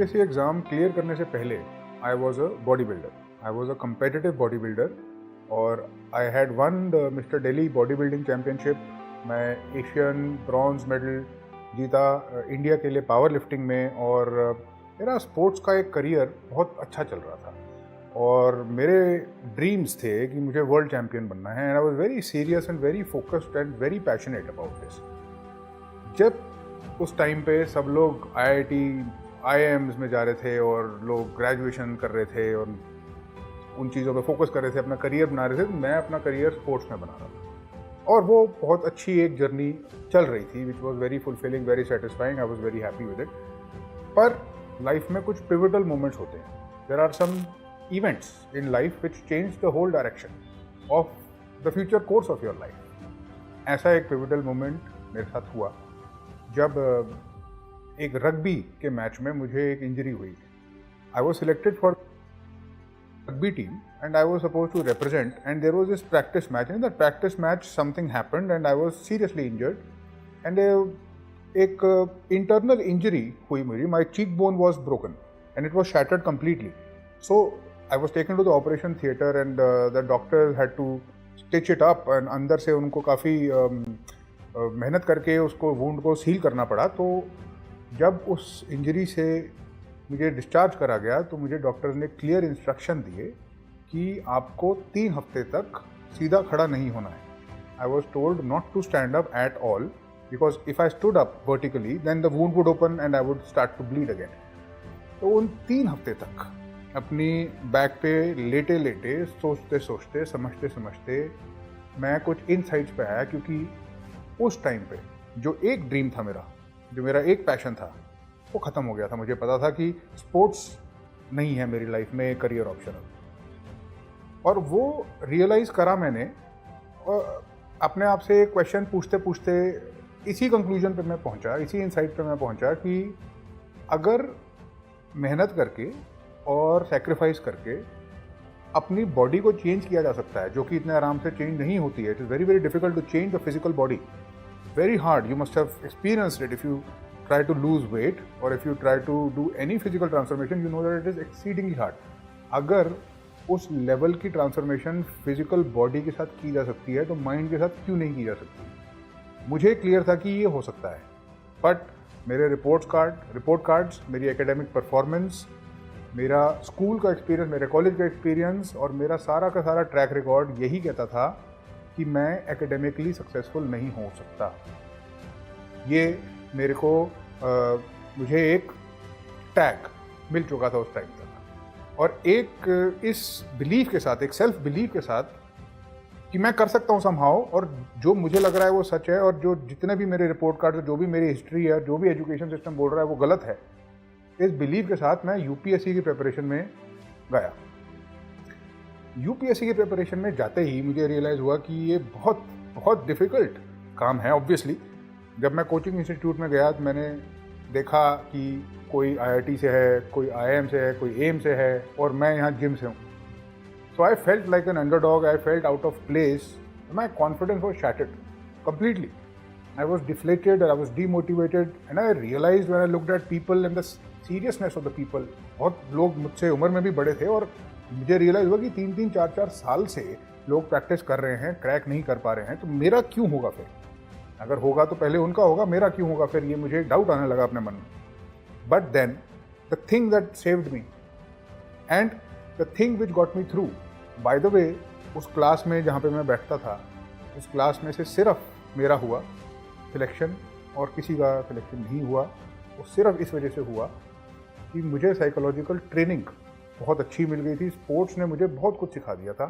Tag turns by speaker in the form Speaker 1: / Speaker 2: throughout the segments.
Speaker 1: UPSC exam clear करने से पहले I was a body builder, I was a competitive body builder और I had won the mister Delhi body building championship. मैं Asian bronze medal जीता India के लिए power lifting में, और मेरा स्पोर्ट्स का एक करियर बहुत अच्छा चल रहा था और मेरे ड्रीम्स थे कि मुझे वर्ल्ड चैम्पियन बनना है। And I was very serious and very focused and very passionate about this. जब उस टाइम पे सब लोग आईआईटी आईआईएम्स में जा रहे थे और लोग ग्रेजुएशन कर रहे थे और उन चीज़ों पे फोकस कर रहे थे, अपना करियर बना रहे थे, तो मैं अपना करियर स्पोर्ट्स में बना रहा था और वो बहुत अच्छी एक जर्नी चल रही थी which was very fulfilling, very satisfying, I was very happy with it. पर लाइफ में कुछ पिवटल मोमेंट्स होते हैं, there are some events in life which change the whole direction of the future course of your life। ऐसा एक pivotal moment मेरे साथ हुआ जब एक रग्बी के मैच में मुझे एक इंजरी हुई। I was selected for rugby team and I was supposed to represent, and there was this practice match. In that practice match something happened and I was seriously injured and एक internal injury हुई मुझे। My cheekbone was broken and it was shattered completely. So I was taken to the operation theatre and the doctors had to stitch it up and अंदर से उनको काफ़ी मेहनत करके उसको वुंड को सील करना पड़ा। तो जब उस इंजरी से मुझे डिस्चार्ज करा गया तो मुझे डॉक्टर ने क्लियर इंस्ट्रक्शन दिए कि आपको 3 हफ्ते तक सीधा खड़ा नहीं होना है। I was told not to stand up at all because if I stood up vertically then the wound would open and I would start to bleed again. तो उन 3 हफ्ते तक अपनी बैक पे लेटे लेटे सोचते सोचते समझते समझते मैं कुछ इनसाइट्स पे आया, क्योंकि उस टाइम पे जो एक ड्रीम था मेरा, जो मेरा एक पैशन था, वो ख़त्म हो गया था। मुझे पता था कि स्पोर्ट्स नहीं है मेरी लाइफ में करियर ऑप्शन, और वो रियलाइज़ करा मैंने। और अपने आप से एक क्वेश्चन पूछते पूछते इसी कंक्लूजन पे मैं पहुंचा, इसी इनसाइट पे मैं पहुंचा कि अगर मेहनत करके और सेक्रीफाइस करके अपनी बॉडी को चेंज किया जा सकता है, जो कि इतने आराम से चेंज नहीं होती है। It is very very difficult to change the physical body, very hard. You must have experienced it. If you try to lose weight और if you try to do any physical transformation, you know that it is exceedingly hard. अगर उस level की transformation physical body के साथ की जा सकती है तो माइंड के साथ क्यों नहीं की जा सकती? मुझे क्लियर था कि ये हो सकता है, बट मेरे रिपोर्ट कार्ड्स, मेरी एकेडमिक परफॉर्मेंस, मेरा स्कूल का एक्सपीरियंस, मेरे कॉलेज का एक्सपीरियंस और मेरा सारा का सारा ट्रैक रिकॉर्ड यही कहता था कि मैं एकेडमिकली सक्सेसफुल नहीं हो सकता। ये मेरे को मुझे एक टैग मिल चुका था उस टाइम तक, और एक इस बिलीफ के साथ, एक सेल्फ बिलीफ के साथ कि मैं कर सकता हूँ समहाउ, और जो मुझे लग रहा है वो सच है, और जो जितने भी मेरे रिपोर्ट कार्ड, जो भी मेरी हिस्ट्री है, जो भी एजुकेशन सिस्टम बोल रहा है वो गलत है, इस बिलीव के साथ मैं यूपीएससी की प्रिपरेशन में गया। यूपीएससी की प्रिपरेशन में जाते ही मुझे रियलाइज़ हुआ कि ये बहुत बहुत डिफ़िकल्ट काम है। ऑब्वियसली जब मैं कोचिंग इंस्टीट्यूट में गया तो मैंने देखा कि कोई आईआईटी से है, कोई आईआईएम से है, कोई एम से है, और मैं यहाँ जिम से हूँ। So I felt like an underdog, I felt out of place, my confidence was shattered completely. I was deflated, I was demotivated, and I realized when I looked at people and the seriousness of the people, बहुत लोग मुझसे उम्र में भी बड़े थे, और मुझे रियलाइज़ हुआ कि 3-3, 4-4 साल से लोग प्रैक्टिस कर रहे हैं, क्रैक नहीं कर पा रहे हैं, तो मेरा क्यों होगा फिर? अगर होगा तो पहले उनका होगा, मेरा क्यों होगा फिर? ये मुझे डाउट आने लगा अपने मन में। But then the thing that saved me and the thing which got me through, by the way, उस क्लास में जहाँ पे मैं बैठता था, उस क्लास में से सिर्फ मेरा हुआ सिलेक्शन और किसी का सिलेक्शन नहीं हुआ। वो सिर्फ इस वजह से हुआ कि मुझे साइकोलॉजिकल ट्रेनिंग बहुत अच्छी मिल गई थी। स्पोर्ट्स ने मुझे बहुत कुछ सिखा दिया था।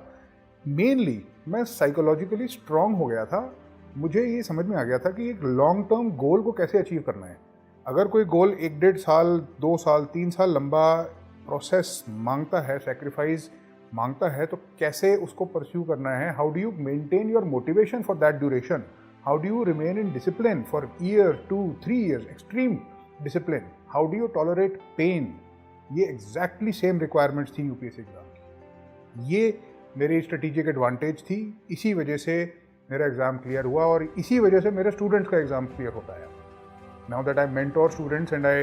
Speaker 1: मेनली मैं साइकोलॉजिकली स्ट्रांग हो गया था। मुझे ये समझ में आ गया था कि एक लॉन्ग टर्म गोल को कैसे अचीव करना है। अगर कोई गोल 1-1.5 साल, 2 साल, 3 साल लंबा प्रोसेस मांगता है, सेक्रीफाइस मांगता है, तो कैसे उसको परस्यू करना है? How do you maintain your motivation for that duration? How do you remain in discipline for year, 2, 3 years, extreme discipline? How do you tolerate pain? ये exactly same requirements थी यूपीएससी एग्जाम की। ये मेरी strategic advantage थी। इसी वजह से मेरा एग्ज़ाम क्लियर हुआ और इसी वजह से मेरे स्टूडेंट्स का एग्ज़ाम क्लियर होता है। Now that I mentor students and I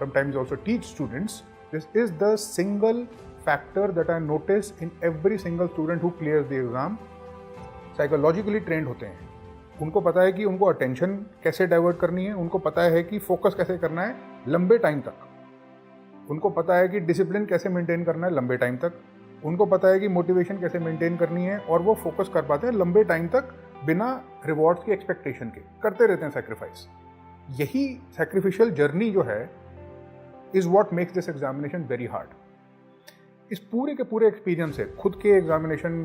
Speaker 1: sometimes also teach students, this is the single factor that I notice in every single student who clears the exam. Psychologically trained होते हैं, उनको पता है कि उनको attention कैसे डाइवर्ट करनी है, उनको पता है कि फोकस कैसे करना है लंबे टाइम तक, उनको पता है कि डिसिप्लिन कैसे मेंटेन करना है लंबे टाइम तक, उनको पता है कि मोटिवेशन कैसे मेंटेन करनी है, और वो फोकस कर पाते हैं लंबे टाइम तक बिना रिवॉर्ड्स की एक्सपेक्टेशन के, करते रहते हैं सेक्रीफाइस. यही सैक्रिफिशियल जर्नी जो है is what makes this examination very hard. इस पूरे के पूरे एक्सपीरियंस से, खुद के एग्जामिनेशन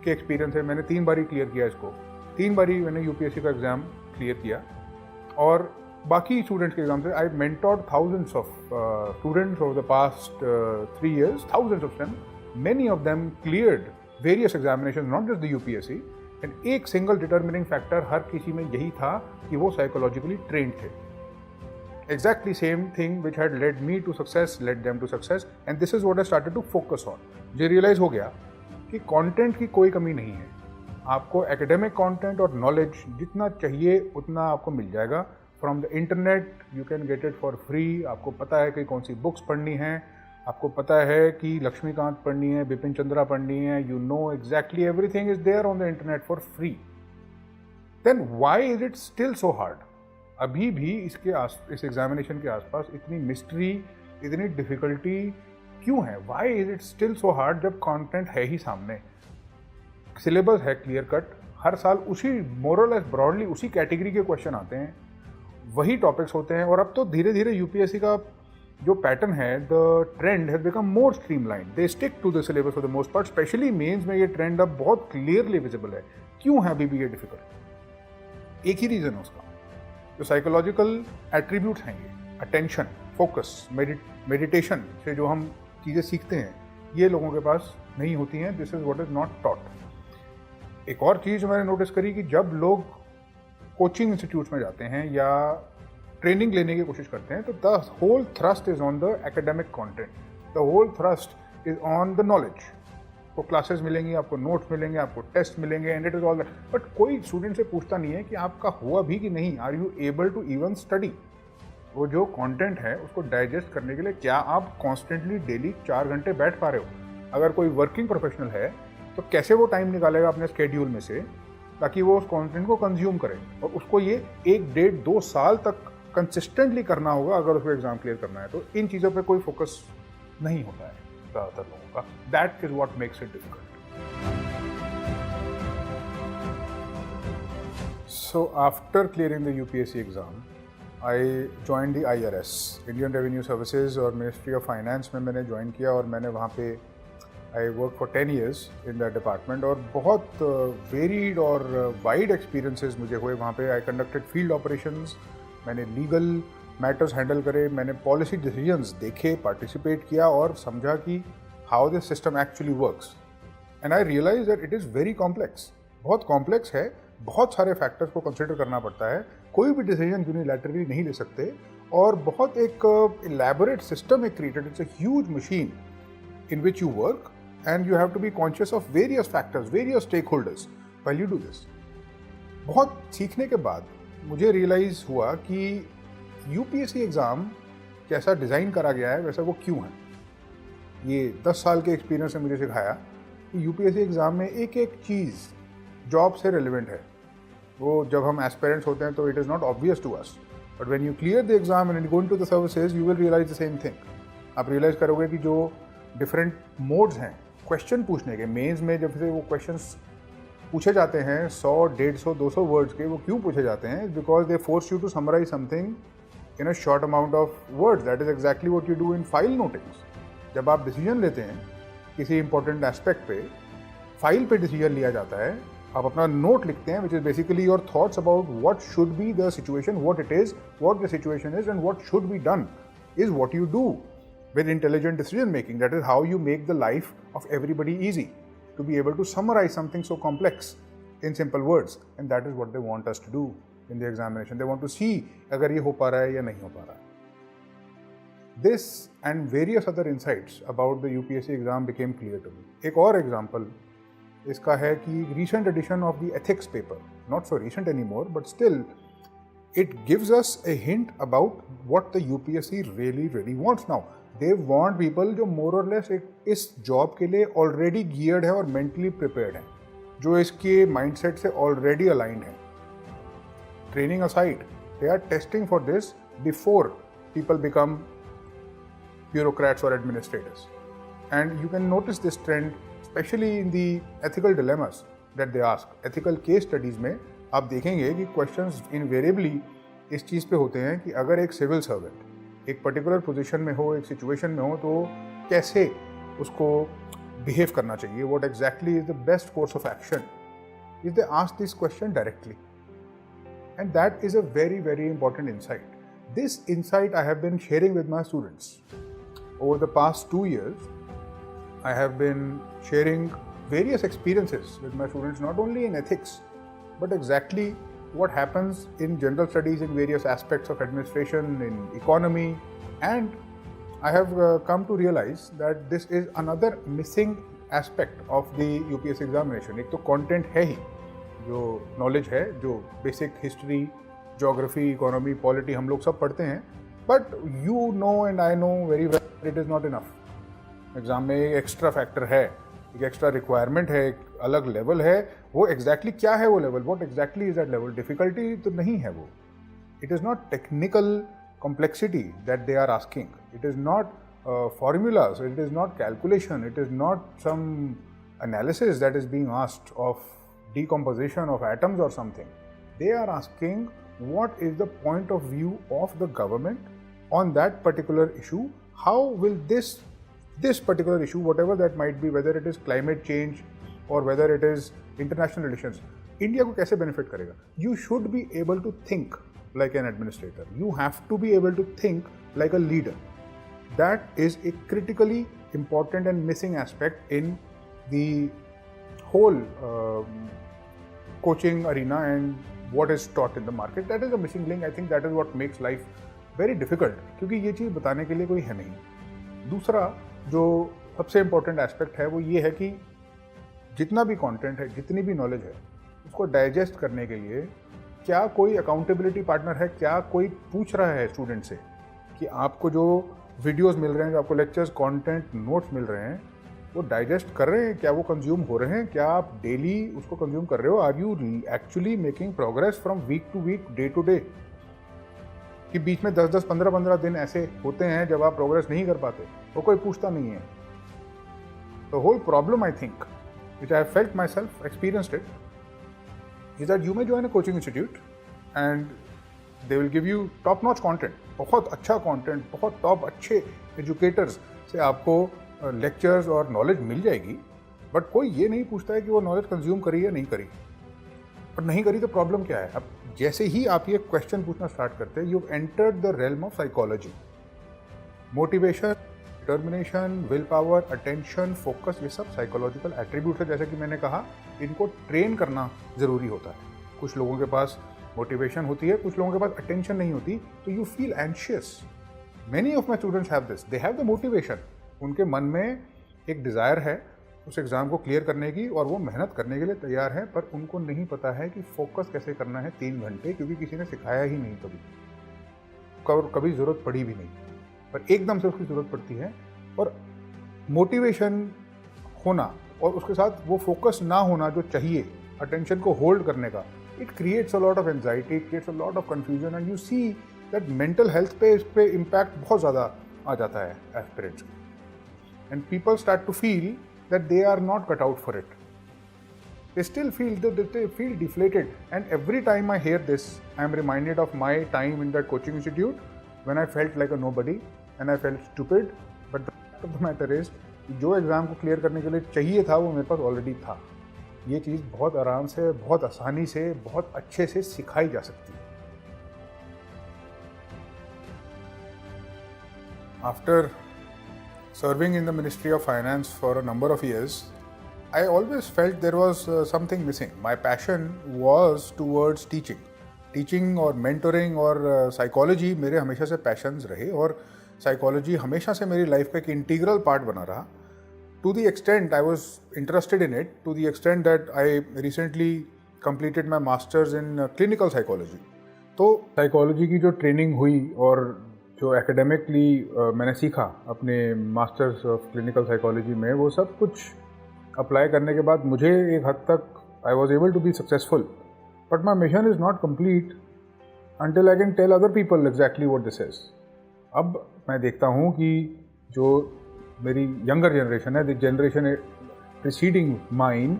Speaker 1: के एक्सपीरियंस से, मैंने 3 बारी क्लियर किया इसको, 3 बारी मैंने यूपीएससी का एग्जाम क्लियर किया, और बाकी स्टूडेंट्स के एग्जाम से आई mentored thousands of students over the past 3 years, thousands of them. Many of them cleared various examinations, not just the UPSC. And एक single determining factor हर किसी में यही था कि वो psychologically trained थे. Exactly same thing which had led me to success led them to success, and this is what I started to focus on. मुझे realize हो गया कि content की कोई कमी नहीं है. आपको academic content और knowledge जितना चाहिए उतना आपको मिल जाएगा. From the internet you can get it for free. आपको पता है कि कौन सी books पढ़नी है, आपको पता है कि लक्ष्मीकांत पढ़नी है, बिपिन चंद्रा पढ़नी है. You know exactly everything is there on the internet for free. Then why is it still so hard? अभी भी इस एग्जामिनेशन के आसपास इतनी मिस्ट्री, इतनी डिफिकल्टी क्यों है? Why is it still so hard जब कंटेंट है ही सामने, सिलेबस है क्लियर कट, हर साल उसी मोरलेस ब्रॉडली उसी कैटेगरी के क्वेश्चन आते हैं, वही टॉपिक्स होते हैं. और अब तो धीरे धीरे यूपीएससी का जो पैटर्न है, the trend has become more streamline. They stick to the syllabus for the most part. Specially mains में ये ट्रेंड अब बहुत क्लियरली विजिबल है. क्यों है अभी भी ये डिफिकल्ट? एक ही रीजन है उसका, जो साइकोलॉजिकल एट्रीब्यूट्स हैं, ये अटेंशन, फोकस, मेडिटेशन से जो हम चीज़ें सीखते हैं, ये लोगों के पास नहीं होती हैं. This is what is not taught. एक और चीज़ मैंने नोटिस करी कि जब लोग कोचिंग इंस्टीट्यूट्स में जाते हैं या ट्रेनिंग लेने की कोशिश करते हैं, तो the whole thrust is on the academic content, the whole thrust is on the knowledge. आपको क्लासेस मिलेंगी, आपको नोट्स मिलेंगे, आपको टेस्ट मिलेंगे, and it is all that. But कोई स्टूडेंट से पूछता नहीं है कि आपका हुआ भी कि नहीं, are you able to even study. वो जो कंटेंट है उसको डाइजेस्ट करने के लिए क्या आप कॉन्स्टेंटली डेली 4 घंटे बैठ पा रहे हो? अगर कोई वर्किंग प्रोफेशनल है तो कैसे वो टाइम निकालेगा अपने स्केड्यूल में से ताकि वो उस कंटेंट को कंज्यूम करे, और उसको ये 1, 1.5, 2 साल तक कंसिस्टेंटली करना होगा अगर उसको एग्जाम क्लियर करना है. तो इन चीज़ों पे कोई फोकस नहीं होता है ज़्यादातर लोगों का. That is what makes it difficult. So after clearing the UPSC exam I join the IRS, Indian revenue services, और मिनिस्ट्री ऑफ फाइनेंस में मैंने ज्वाइन किया, और मैंने वहाँ पे I work for 10 years in that department. और बहुत वेरीड और वाइड एक्सपीरियंसेस मुझे हुए वहाँ पे. आई कंडक्टेड फील्ड ऑपरेशंस, मैंने लीगल मैटर्स हैंडल करे, मैंने पॉलिसी डिसीजंस देखे, पार्टिसिपेट किया और समझा कि how this system actually works. And I realise that it is very complex. बहुत कॉम्प्लेक्स है, बहुत सारे फैक्टर्स को कंसिडर करना पड़ता है, कोई भी डिसीजन यूनिलैटरली नहीं ले सकते, और बहुत एक इलैबोरेट सिस्टम है created. It's a huge machine in which you work, and you have to be conscious of various factors, various stakeholders while you do this. बहुत सीखने के बाद मुझे रियलाइज़ हुआ कि यूपीएससी एग्ज़ाम जैसा डिज़ाइन करा गया है वैसा वो क्यों है. ये 10 साल के एक्सपीरियंस ने मुझे सिखाया कि यूपीएससी एग्ज़ाम में एक एक चीज़ जॉब से रिलेवेंट है. वो जब हम एस्पिरेंट्स होते हैं तो it is not obvious to us, but when you clear the exam and go into the services you will realise the same thing. आप रियलाइज़ करोगे कि जो डिफरेंट मोड्स हैं क्वेश्चन पूछने के, मेंस में जब से वो क्वेश्चंस पूछे जाते हैं 100, 150, 200 वर्ड्स के, वो क्यों पूछे जाते हैं? Because they force you to summarise something in a short amount of words. That is exactly what you do in file notings. जब आप डिसीजन लेते हैं किसी इंपॉर्टेंट एस्पेक्ट पे, फाइल पे डिसीजन लिया जाता है, आप अपना नोट लिखते हैं which is basically your thoughts about what should be the situation, what it is, what the situation is, and what should be done is what you do with intelligent decision making. That is how you make the life of everybody easy, to be able to summarize something so complex in simple words. And that is what they want us to do in the examination. They want to see agar ye ho pa raha hai ya nahi ho pa raha hai. This and various other insights about the UPSC exam became clear to me. एक और example इसका है कि recent edition of the ethics paper, not so recent anymore, but still it gives us a hint about what the UPSC really wants now. They want people जो more or less इस job के लिए already geared है और mentally prepared है, जो इसके mindset से already aligned है. Training aside, they are testing for this before people become bureaucrats or administrators. And you can notice this trend especially in the ethical dilemmas that they ask. Ethical case studies में आप देखेंगे कि questions invariably इस चीज़ पे होते हैं कि अगर एक सिविल सर्वेंट एक पर्टिकुलर पोजीशन में हो, एक सिचुएशन में हो, तो कैसे उसको बिहेव करना चाहिए, what exactly is the best course of action. If they ask this question directly, and that is a very important insight. This insight I have been sharing with my students. Over the past 2 years, I have been sharing various experiences with my students, not only in ethics, but exactly what happens in general studies in various aspects of administration, in economy, and I have come to realize that this is another missing aspect of the UPSC examination. एक तो content है ही, जो knowledge है, जो basic history, geography, economy, polity हम लोग सब पढ़ते हैं, but you know and I know very well it is not enough. Exam में एक एक्स्ट्रा फैक्टर है, एक एक्स्ट्रा रिक्वायरमेंट है, एक अलग लेवल है. वो एग्जैक्टली क्या है वो लेवल, what exactly is that level? Difficulty तो नहीं है वो. It is not technical complexity that they are asking. It is not formulas, it is not calculation, it is not some analysis that is being asked of decomposition of atoms or something. They are asking what is the point of view of the government on that particular issue. How will this particular issue, whatever that might be, whether it is climate change or whether it is international relations, India को कैसे benefit करेगा? You should be able to think like an administrator. You have to be able to think like a leader. That is a critically important and missing aspect in the whole coaching arena and what is taught in the market. That is a missing link. I think that is what makes life very difficult, क्योंकि ये चीज़ बताने के लिए कोई है नहीं. दूसरा जो सबसे इम्पोर्टेंट एस्पेक्ट है वो ये है कि जितना भी कंटेंट है, जितनी भी नॉलेज है, उसको डाइजेस्ट करने के लिए क्या कोई अकाउंटेबिलिटी पार्टनर है, क्या कोई पूछ रहा है स्टूडेंट से कि आपको जो वीडियोस मिल रहे हैं, जो आपको लेक्चर्स, कंटेंट, नोट्स मिल रहे हैं, वो डाइजेस्ट कर रहे हैं, क्या वो कंज्यूम हो रहे हैं, क्या आप डेली उसको कंज्यूम कर रहे हो? Are you actually making progress from week to week, day to day? कि बीच में 10-10, 15-15 दिन ऐसे होते हैं जब आप प्रोग्रेस नहीं कर पाते, वो कोई पूछता नहीं है. The whole problem, I think, which I have felt myself, experienced it, is that you may join a coaching institute and they will give you top-notch content, बहुत अच्छा content, बहुत top अच्छे educators से आपको lectures और knowledge मिल जाएगी, but कोई ये नहीं पूछता है कि वो knowledge consume करी या नहीं करी. और नहीं करी तो प्रॉब्लम क्या है? अब जैसे ही आप ये क्वेश्चन पूछना स्टार्ट करते हैं, you entered the realm of psychology. Motivation, determination, will power, attention, focus, ये सब साइकोलॉजिकल एट्रीब्यूट है. जैसे कि मैंने कहा, इनको ट्रेन करना ज़रूरी होता है. कुछ लोगों के पास मोटिवेशन होती है, कुछ लोगों के पास अटेंशन नहीं होती, तो you feel anxious. Many of my students have this. They have the motivation, उनके मन में एक डिज़ायर है उस एग्ज़ाम को क्लियर करने की, और वो मेहनत करने के लिए तैयार है, पर उनको नहीं पता है कि फोकस कैसे करना है 3 घंटे, क्योंकि किसी ने सिखाया ही नहीं कभी ज़रूरत पड़ी भी नहीं, पर एकदम से उसकी ज़रूरत पड़ती है. और मोटिवेशन होना और उसके साथ वो फोकस ना होना जो चाहिए अटेंशन को होल्ड करने का, it creates a lot of anxiety, creates a lot of confusion, and you see that mental health पे इस पे इम्पैक्ट बहुत ज़्यादा आ जाता है एस्पिरेंट्स के. And people start to feel that they are not cut out for it. They still feel deflated, and every time I hear this, I am reminded of my time in that coaching institute when I felt like a nobody and I felt stupid. But the fact of the matter is, जो exam को clear करने के लिए चाहिए था वो मेरे पास already था. ये चीज़ बहुत आराम से, बहुत आसानी से, बहुत अच्छे से सिखाई जा सकती है. After serving in the Ministry of Finance for a number of years, I always felt there was something missing. My passion was towards teaching. Teaching और mentoring और psychology मेरे हमेशा से passions रहे, और psychology हमेशा से मेरी life का एक integral part बना रहा. To the extent I was interested in it, to the extent that I recently completed my masters in clinical psychology. तो साइकोलॉजी की जो ट्रेनिंग हुई और जो एकेडमिकली मैंने सीखा अपने मास्टर्स ऑफ क्लिनिकल साइकोलॉजी में, वो सब कुछ अप्लाई करने के बाद मुझे एक हद तक I was able to be successful, but my mission is not complete until I can tell other people exactly what this is. अब मैं देखता हूँ कि जो मेरी younger generation है, the generation preceding mine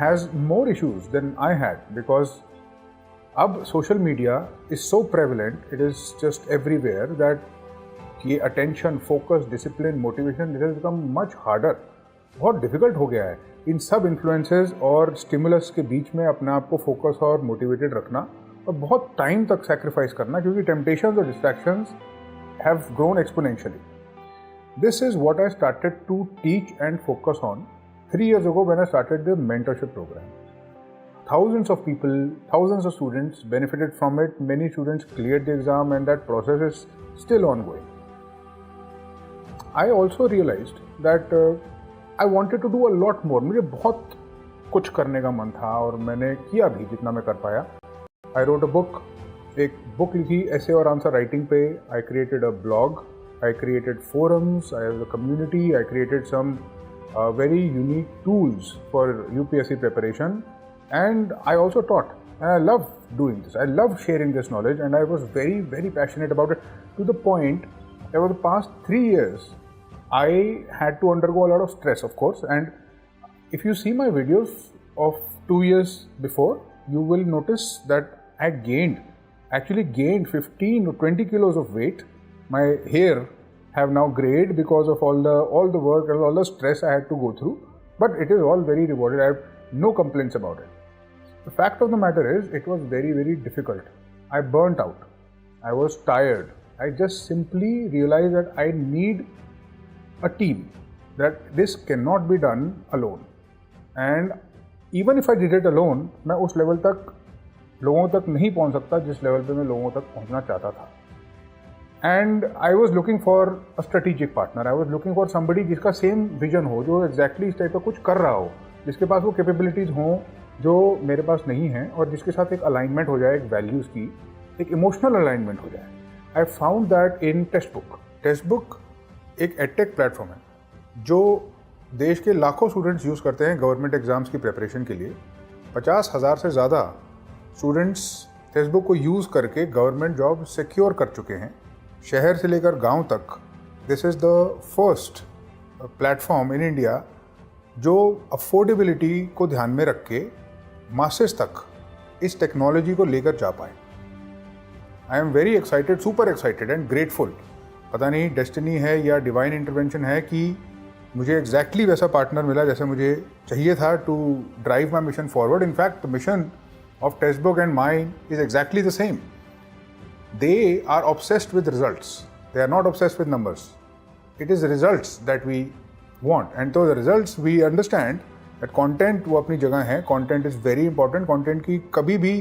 Speaker 1: has more issues than I had, because अब social media is so prevalent, it is just everywhere that ये attention, focus, discipline, motivation, it has become much harder. बहुत difficult हो गया है इन सब influences और stimulus के बीच में अपने आप को focus और motivated रखना और बहुत टाइम तक सैक्रिफाइस करना, क्योंकि टेम्पटेशंस और distractions have grown exponentially. This is what I started to teach and focus on 3 years ago when I started the mentorship program. Thousands of people, thousands of students benefited from it. Many students cleared the exam and that process is still ongoing. I also realized that I wanted to do a lot more. मुझे बहुत कुछ करने का मन था और मैंने किया भी जितना मैं कर पाया. I wrote a book, एक बुक लिखी ऐसे और आंसर राइटिंग पे. I created a blog, I created forums, I have a community, I created some very unique tools for UPSC preparation, and I also taught. And I love doing this. I love sharing this knowledge, and I was very, very passionate about it, to the point that over the past 3 years, I had to undergo a lot of stress, of course. And if you see my videos of 2 years before, you will notice that I actually gained 15 or 20 kilos of weight. My hair have now grayed because of all the work and all the stress I had to go through. But it is all very rewarded. I have no complaints about it. The fact of the matter is, it was very, very difficult. I burnt out. I was tired. I just simply realized that I need a team. That this cannot be done alone. And even if I did it alone, मैं उस level तक लोगों तक नहीं पहुंच सकता जिस level पे मैं लोगों तक पहुंचना चाहता था. And I was looking for a strategic partner. I was looking for somebody जिसका सेम विजन हो, जो एग्जैक्टली इस टाइप का कुछ कर रहा हो, जिसके पास वो कैपेबिलिटीज़ हों जो मेरे पास नहीं है, और जिसके साथ एक अलाइनमेंट हो जाए, एक वैल्यूज़ की, एक इमोशनल अलाइनमेंट हो जाए. I found that in text book. Text book एक एडटेक प्लेटफॉर्म है जो देश के लाखों स्टूडेंट्स यूज़ करते हैं गवर्नमेंट एग्ज़ाम्स की प्रिपरेशन के लिए. 50,000 से ज़्यादा स्टूडेंट्स फेसबुक को यूज़ करके गवर्नमेंट जॉब सिक्योर कर चुके हैं, शहर से लेकर गांव तक. This is the first platform in India जो अफोर्डेबिलिटी को ध्यान में रख के मासेस तक इस टेक्नोलॉजी को लेकर जा पाए. I am very excited, super excited and grateful. पता नहीं डेस्टिनी है या डिवाइन इंटरवेंशन है कि मुझे एग्जैक्टली वैसा पार्टनर मिला जैसे मुझे चाहिए था to drive my mission forward. In fact the mission of textbook and mine is exactly the same. They are obsessed with results. They are not obsessed with numbers. It is results that we want. And so the results, we understand that content वो अपनी जगह है. Content is very important. Content की कभी भी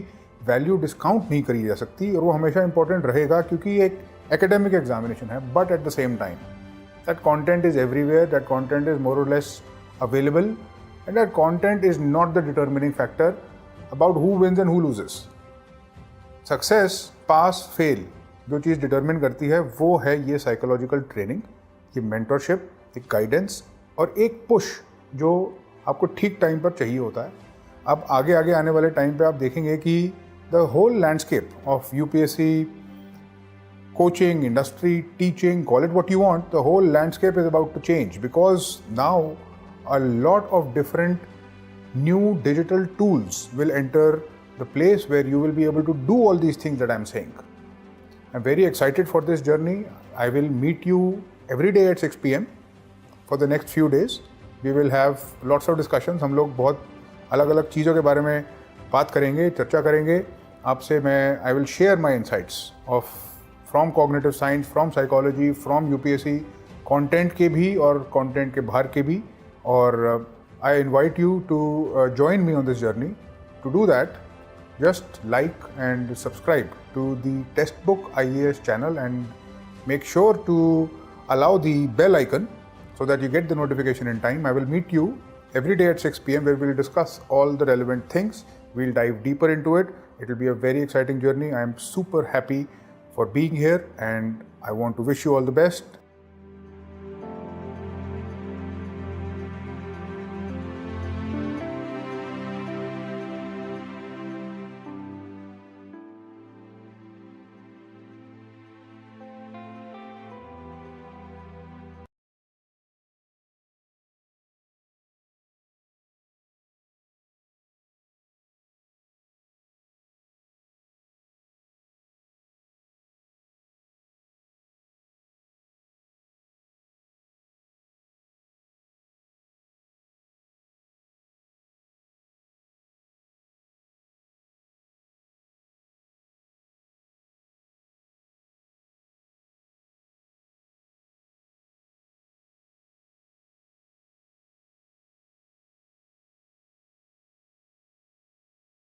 Speaker 1: value discount नहीं करी जा सकती और वो हमेशा इंपॉर्टेंट रहेगा क्योंकि एक एकेडमिक एग्जामिनेशन है. But at the same time that content is everywhere, that content is more or less available, and that content is not the determining factor about who wins and who loses. Success, pass, fail, जो चीज़ determine करती है वो है ये psychological training, ये mentorship, एक guidance और एक पुश जो आपको ठीक टाइम पर चाहिए होता है. अब आगे आगे आने वाले टाइम पे आप देखेंगे कि the whole landscape of UPSC coaching, industry, teaching, call it what you want, the whole landscape is about to change because now a lot of different new digital tools will enter the place where you will be able to do all these things that I'm saying. I'm very excited for this journey. I will meet you every day at 6 p.m. for the next few days. We will have lots of discussions. हम लोग बहुत अलग अलग चीज़ों के बारे में बात करेंगे, चर्चा करेंगे. आपसे मैं I will share my insights of from cognitive science, from psychology, from UPSC, content के भी और content के बाहर के भी. और I invite you to join me on this journey. To do that, just like and subscribe to the Textbook IAS channel and make sure to allow the bell icon so that you get the notification in time. I will meet you every day at 6 p.m. where we will discuss all the relevant things We'll dive deeper into it. It will be a very exciting journey. I am super happy for being here and I want to wish you all the best.